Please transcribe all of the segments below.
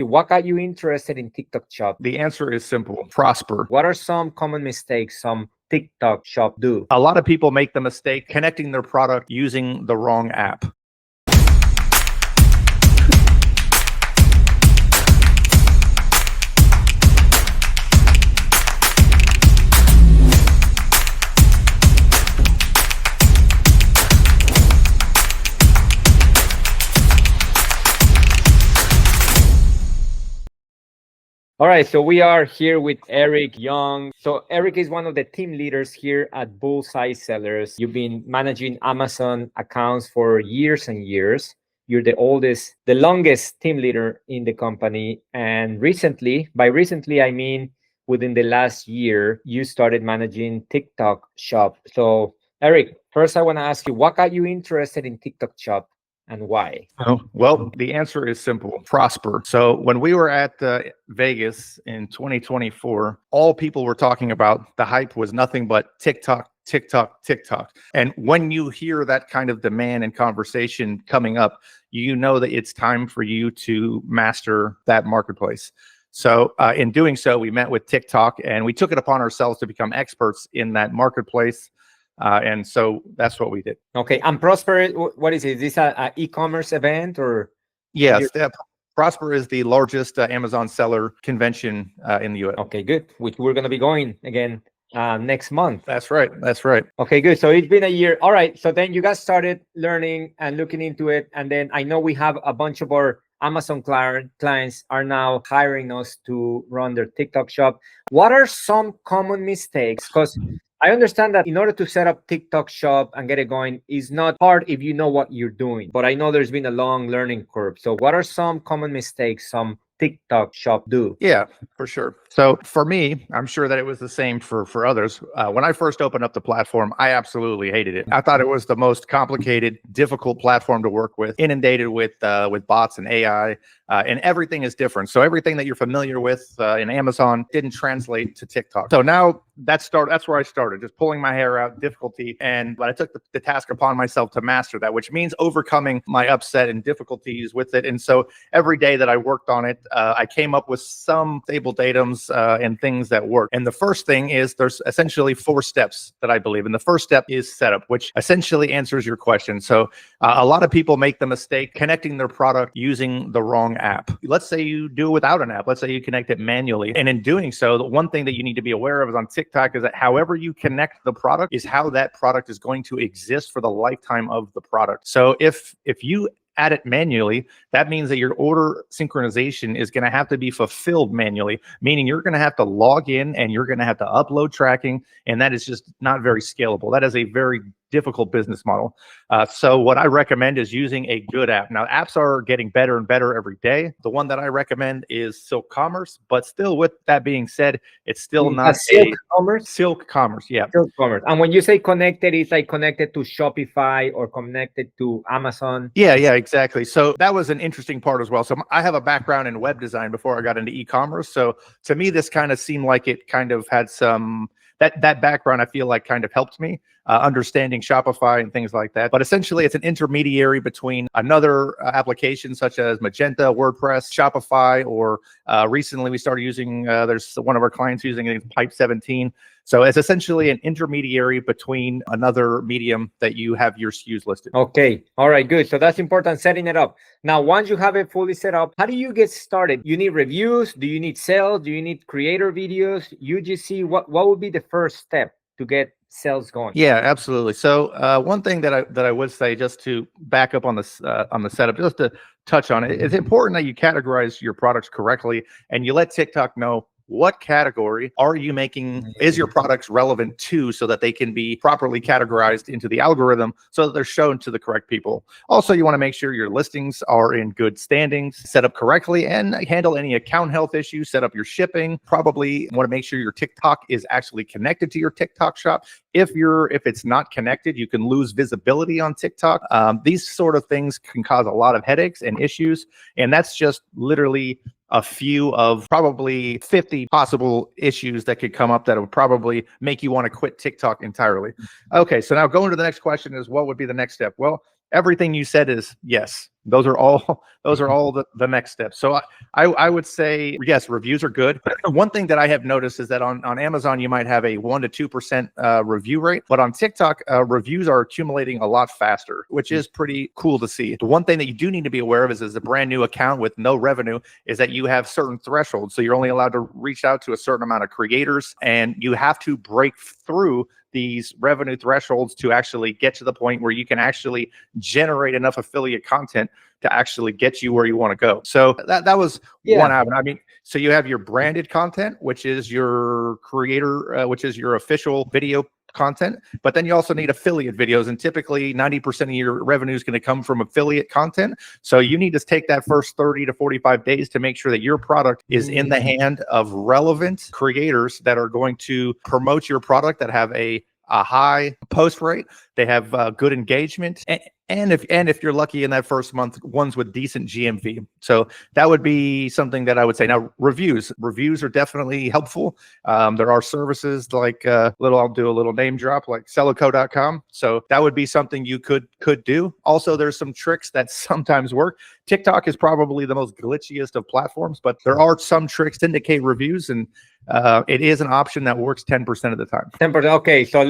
What got you interested in TikTok Shop? The answer is simple: prosper. What are some common mistakes some TikTok Shop do? A lot of people make the mistake connecting their product using the wrong app. All right, so we are here with Eric Young. So Eric is one of the team leaders here at Bullseye Sellers. You've been managing Amazon accounts for years and years. You're the longest team leader in the company. And recently, by recently, I mean within the last year, you started managing TikTok Shop. So Eric, first I want to ask you, what got you interested in TikTok Shop and why? Oh, well, the answer is simple: prosper. So when we were at Vegas in 2024, all people were talking about, the hype was nothing but TikTok, TikTok, TikTok. And when you hear that kind of demand and conversation coming up, you know that it's time for you to master that marketplace. So in doing so, we met with TikTok and we took it upon ourselves to become experts in that marketplace. And so that's what we did. Okay, and Prosper, what is it? Is this a e-commerce event or? Yes, Prosper is the largest Amazon seller convention in the US. Okay, good. Which we're going to be going again next month. That's right. That's right. Okay, good. So it's been a year. All right. So then you guys started learning and looking into it. And then I know we have a bunch of our Amazon clients are now hiring us to run their TikTok shop. What are some common mistakes? Because I understand that in order to set up TikTok shop and get it going is not hard if you know what you're doing. But I know there's been a long learning curve. So what are some common mistakes some TikTok shop do? Yeah, for sure. So for me, I'm sure that it was the same for others. When I first opened up the platform, I absolutely hated it. I thought it was the most complicated, difficult platform to work with, inundated with bots and AI, and everything is different. So everything that you're familiar with in Amazon didn't translate to TikTok. So now that's where I started, just pulling my hair out, difficulty. But I took the task upon myself to master that, which means overcoming my upset and difficulties with it. And so every day that I worked on it, I came up with some stable datums and things that work. And the first thing is there's essentially 4 steps that I believe. And the first step is setup, which essentially answers your question. So a lot of people make the mistake connecting their product using the wrong app. Let's say you do it without an app. Let's say you connect it manually. And in doing so, the one thing that you need to be aware of is on TikTok is that however you connect the product is how that product is going to exist for the lifetime of the product. So if you add it manually, that means that your order synchronization is going to have to be fulfilled manually, meaning you're going to have to log in and you're going to have to upload tracking. And that is just not very scalable. That is a very difficult business model. So what I recommend is using a good app. Now, apps are getting better and better every day. The one that I recommend is Silk Commerce, but still, with that being said, it's still not Silk Commerce? Silk Commerce, yeah. Silk Commerce. And when you say connected, it's like connected to Shopify or connected to Amazon? Yeah, exactly. So that was an interesting part as well. So I have a background in web design before I got into e-commerce. So to me, this kind of seemed like it kind of had some, that background I feel like kind of helped me understanding Shopify and things like that. But essentially, it's an intermediary between another application such as Magento, WordPress, Shopify, or recently we started using, there's one of our clients using it, Pipe 17. So it's essentially an intermediary between another medium that you have your SKUs listed. Okay. All right, good. So that's important, setting it up. Now, once you have it fully set up, how do you get started? You need reviews? Do you need sales? Do you need creator videos? UGC? What would be the first step to get sales going? Yeah, absolutely. So one thing that I would say, just to back up on the setup, just to touch on it, it's important that you categorize your products correctly and you let TikTok know what category are you making, is your products relevant to, so that they can be properly categorized into the algorithm so that they're shown to the correct people. Also, you want to make sure your listings are in good standings, set up correctly, and handle any account health issues, set up your shipping. Probably want to make sure your TikTok is actually connected to your TikTok shop. If it's not connected, you can lose visibility on TikTok. These sort of things can cause a lot of headaches and issues. And that's just literally a few of probably 50 possible issues that could come up that would probably make you want to quit TikTok entirely. Okay, so now going to the next question is, what would be the next step? Well, everything you said is yes. Those are all the next steps. So I would say yes, reviews are good. One thing that I have noticed is that on Amazon you might have a 1 to 2% review rate, but on TikTok reviews are accumulating a lot faster, which is pretty cool to see. The one thing that you do need to be aware of is as a brand new account with no revenue is that you have certain thresholds. So you're only allowed to reach out to a certain amount of creators, and you have to break through these revenue thresholds to actually get to the point where you can actually generate enough affiliate content to actually get you where you want to go. So that was one avenue. I mean, so you have your branded content, which is your creator, which is your official video content, but then you also need affiliate videos, and typically 90% of your revenue is going to come from affiliate content. So you need to take that first 30 to 45 days to make sure that your product is in the hand of relevant creators that are going to promote your product, that have a high post rate, they have good engagement, and if you're lucky in that first month, ones with decent GMV. So that would be something that I would say. Now, reviews are definitely helpful. There are services like I'll do a little name drop, like Celico.com. So that would be something you could do. Also, there's some tricks that sometimes work. TikTok is probably the most glitchiest of platforms, but there are some tricks to indicate reviews, and it is an option that works 10% of the time. 10%. Okay, so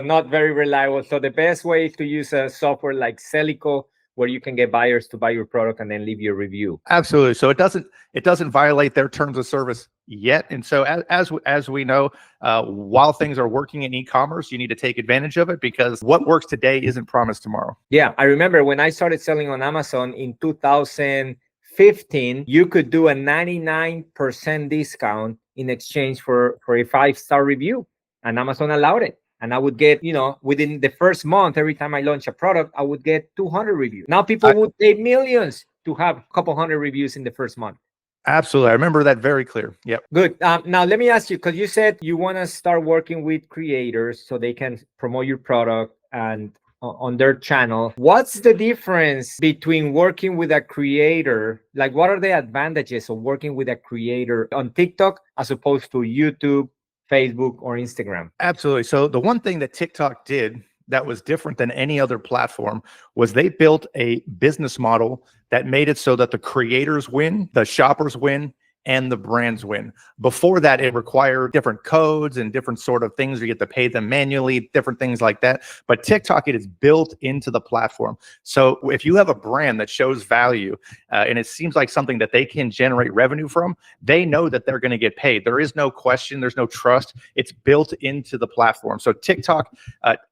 not very reliable. So the best way is to use a software like Celico, where you can get buyers to buy your product and then leave your review. Absolutely. So it doesn't violate their terms of service yet. And so as we know, while things are working in e-commerce, you need to take advantage of it, because what works today isn't promised tomorrow. Yeah, I remember when I started selling on Amazon in 2015, you could do a 99% discount in exchange for a 5-star review, and Amazon allowed it. And I would get, within the first month, every time I launch a product, I would get 200 reviews. Now people would pay millions to have a couple hundred reviews in the first month. Absolutely. I remember that very clear. Yep. Good. Now, let me ask you, because you said you want to start working with creators so they can promote your product and on their channel. What's the difference between working with a creator? Like, what are the advantages of working with a creator on TikTok as opposed to YouTube, Facebook, or Instagram? Absolutely. So the one thing that TikTok did that was different than any other platform was they built a business model that made it so that the creators win, the shoppers win, and the brands win. Before that, it required different codes and different sort of things. You get to pay them manually, different things like that. But TikTok, it is built into the platform. So if you have a brand that shows value and it seems like something that they can generate revenue from, they know that they're going to get paid. There is no question. There's no trust. It's built into the platform. So TikTok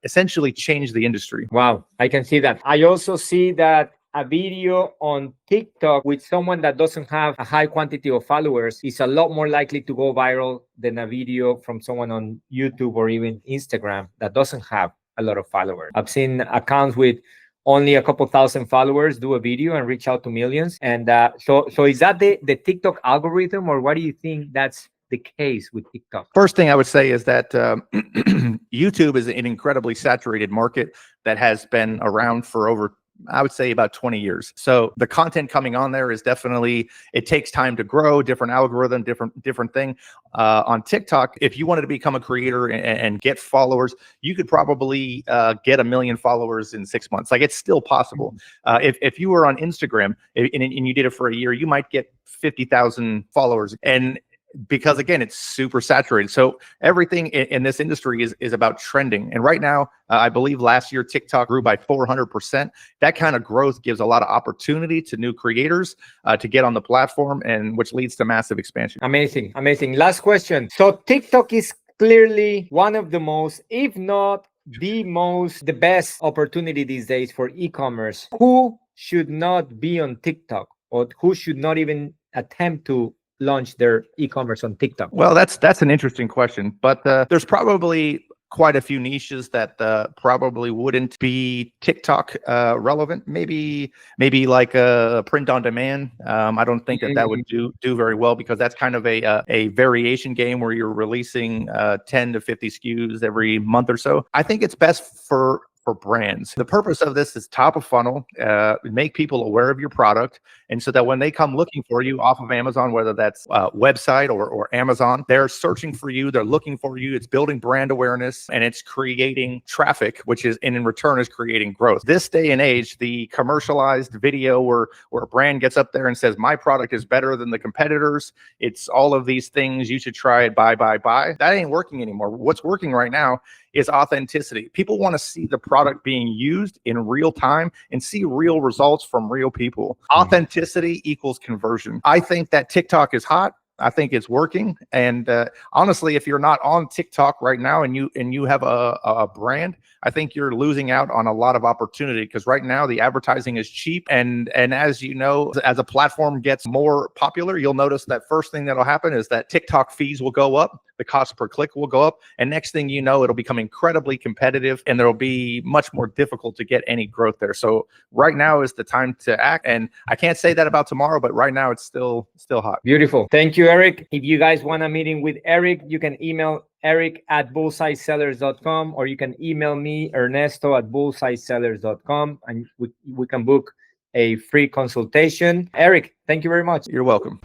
essentially changed the industry. Wow, I can see that. I also see that a video on TikTok with someone that doesn't have a high quantity of followers is a lot more likely to go viral than a video from someone on YouTube or even Instagram that doesn't have a lot of followers. I've seen accounts with only a couple thousand followers do a video and reach out to millions. And so is that the TikTok algorithm, or what do you think that's the case with TikTok? First thing I would say is that YouTube is an incredibly saturated market that has been around for over, I would say, about 20 years. So the content coming on there is definitely, it takes time to grow, different algorithm, different thing. On TikTok, if you wanted to become a creator and get followers, you could probably get 1 million followers in 6 months. Like, it's still possible. If you were on Instagram and you did it for a year, you might get 50,000 followers. And because, again, it's super saturated. So everything in this industry is about trending. And right now, I believe last year, TikTok grew by 400%. That kind of growth gives a lot of opportunity to new creators to get on the platform, and which leads to massive expansion. Amazing. Amazing. Last question. So TikTok is clearly one of the most, if not the best opportunity these days for e-commerce. Who should not be on TikTok, or who should not even attempt to launch their e-commerce on TikTok? Well, that's an interesting question, but there's probably quite a few niches that probably wouldn't be TikTok relevant. Maybe like print on demand. I don't think that would do very well, because that's kind of a variation game where you're releasing 10 to 50 SKUs every month or so. I think it's best for for brands. The purpose of this is top of funnel, make people aware of your product. And so that when they come looking for you off of Amazon, whether that's website or Amazon, they're searching for you, they're looking for you. It's building brand awareness and it's creating traffic, which is, and in return is creating growth. This day and age, the commercialized video where a brand gets up there and says, my product is better than the competitors, it's all of these things, you should try it, buy. That ain't working anymore. What's working right now is authenticity. People want to see the product being used in real time and see real results from real people. Authenticity equals conversion. I think that TikTok is hot. I think it's working. And honestly, if you're not on TikTok right now and you have a brand, I think you're losing out on a lot of opportunity, because right now the advertising is cheap. And as you know, as a platform gets more popular, you'll notice that first thing that'll happen is that TikTok fees will go up, the cost per click will go up, and next thing you know, it'll become incredibly competitive and there'll be much more difficult to get any growth there. So right now is the time to act. And I can't say that about tomorrow, but right now it's still hot. Beautiful. Thank you, Eric. If you guys want a meeting with Eric, you can email eric@bullseyesellers.com, or you can email me, ernesto@bullseyesellers.com, and we can book a free consultation. Eric, thank you very much. You're welcome.